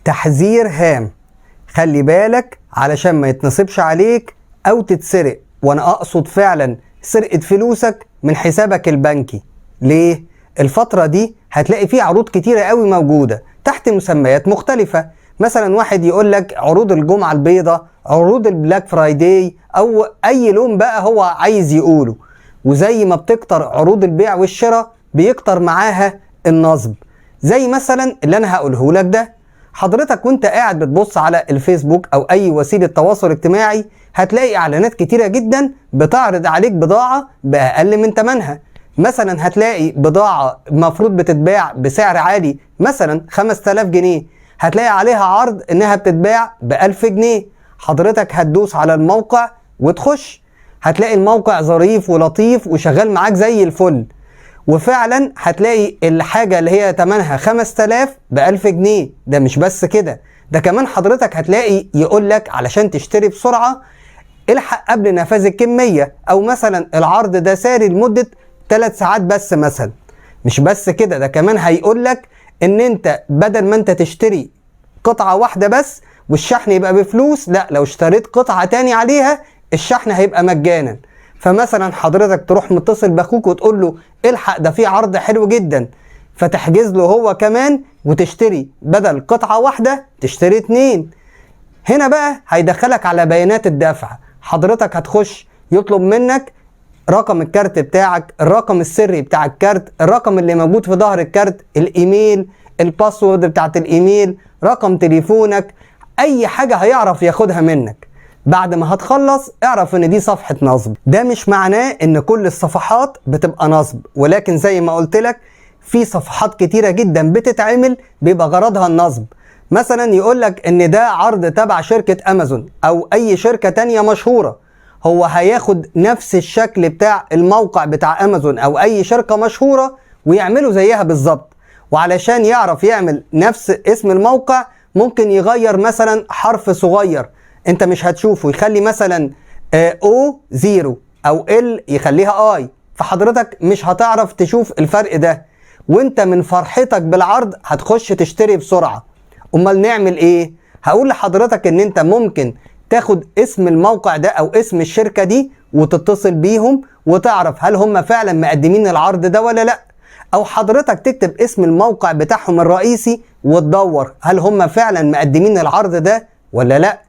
تحذير هام، خلي بالك علشان ما يتنصبش عليك او تتسرق، وانا اقصد فعلا سرقة فلوسك من حسابك البنكي. ليه؟ الفترة دي هتلاقي فيه عروض كتيرة قوي موجودة تحت مسميات مختلفة. مثلا واحد يقولك عروض الجمعة البيضاء، عروض البلاك فرايداي، او اي لون بقى هو عايز يقوله. وزي ما بتكتر عروض البيع والشراء بيكتر معاها النصب، زي مثلا اللي انا هقوله لك ده. حضرتك وانت قاعد بتبص على الفيسبوك او اي وسيلة تواصل اجتماعي هتلاقي اعلانات كتيرة جدا بتعرض عليك بضاعة باقل من ثمنها. مثلا هتلاقي بضاعة مفروض بتتباع بسعر عالي مثلا 5000 جنيه، هتلاقي عليها عرض انها بتتباع ب1000 جنيه. حضرتك هتدوس على الموقع وتخش، هتلاقي الموقع ظريف ولطيف وشغال معاك زي الفل، وفعلا هتلاقي الحاجة اللي هي تمنها 5000 ب1000 جنيه. ده مش بس كده، ده كمان حضرتك هتلاقي يقولك علشان تشتري بسرعة الحق قبل نفاذ الكمية، او مثلا العرض ده ساري لمدة 3 ساعات بس مثلا. مش بس كده، ده كمان هيقولك ان انت بدل ما انت تشتري قطعة واحدة بس والشحن يبقى بفلوس، لا، لو اشتريت قطعة تاني عليها الشحن هيبقى مجانا. فمثلا حضرتك تروح متصل باخوك وتقول له الحق ده في عرض حلو جدا، فتحجز له هو كمان وتشتري بدل قطعة واحدة تشتري 2. هنا بقى هيدخلك على بيانات الدفع. حضرتك هتخش يطلب منك رقم الكارت بتاعك، الرقم السري بتاع الكارت، الرقم اللي موجود في ظهر الكارت، الايميل، الباسورد بتاعت الايميل، رقم تليفونك، اي حاجة هيعرف ياخدها منك. بعد ما هتخلص اعرف ان دي صفحة نصب. ده مش معناه ان كل الصفحات بتبقى نصب، ولكن زي ما قلت لك في صفحات كتيرة جدا بتتعمل بيبقى غرضها النصب. مثلا يقولك ان ده عرض تبع شركة امازون او اي شركة تانية مشهورة، هو هياخد نفس الشكل بتاع الموقع بتاع امازون او اي شركة مشهورة ويعملوا زيها بالظبط. وعلشان يعرف يعمل نفس اسم الموقع ممكن يغير مثلا حرف صغير انت مش هتشوفه، يخلي مثلا O0 او L يخليها I، فحضرتك مش هتعرف تشوف الفرق ده، وانت من فرحتك بالعرض هتخش تشتري بسرعة. امال نعمل ايه؟ هقول لحضرتك ان انت ممكن تاخد اسم الموقع ده او اسم الشركة دي وتتصل بيهم وتعرف هل هم فعلا مقدمين العرض ده ولا لا، او حضرتك تكتب اسم الموقع بتاعهم الرئيسي وتدور هل هم فعلا مقدمين العرض ده ولا لا.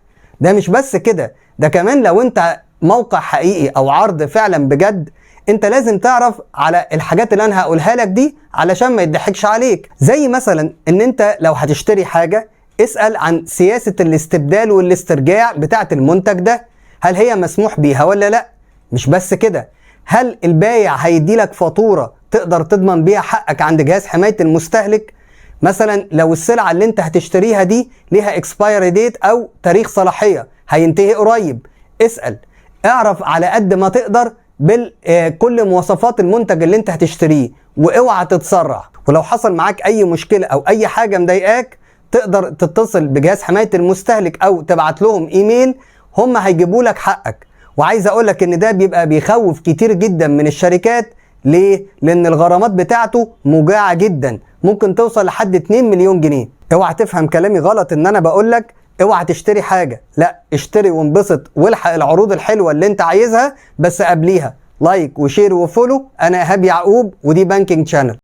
ده مش بس كده، ده كمان لو انت موقع حقيقي او عرض فعلا بجد انت لازم تعرف على الحاجات اللي انا هقولها لك دي علشان ما يضحكش عليك. زي مثلا ان انت لو هتشتري حاجة اسأل عن سياسة الاستبدال والاسترجاع بتاعة المنتج ده، هل هي مسموح بيها ولا لا. مش بس كده، هل البايع هيدي لك فاتورة تقدر تضمن بيها حقك عند جهاز حماية المستهلك. مثلا لو السلعة اللي انت هتشتريها دي ليها اكسبايري ديت او تاريخ صلاحية هينتهي قريب، اسأل، اعرف على قد ما تقدر كل مواصفات المنتج اللي انت هتشتريه، واوعى تتسرع. ولو حصل معاك اي مشكلة او اي حاجة مضايقاك تقدر تتصل بجهاز حماية المستهلك او تبعت لهم ايميل، هم هيجيبوا لك حقك. وعايز اقولك ان ده بيبقى بيخوف كتير جدا من الشركات. ليه؟ لان الغرامات بتاعته موجعة جدا، ممكن توصل لحد 2 مليون جنيه. اوعى تفهم كلامي غلط ان انا بقولك اوعى تشتري حاجة، لا، اشتري وانبسط والحق العروض الحلوة اللي انت عايزها، بس قبليها لايك وشير وفولو. انا ايهاب يعقوب ودي بانكينج شانل.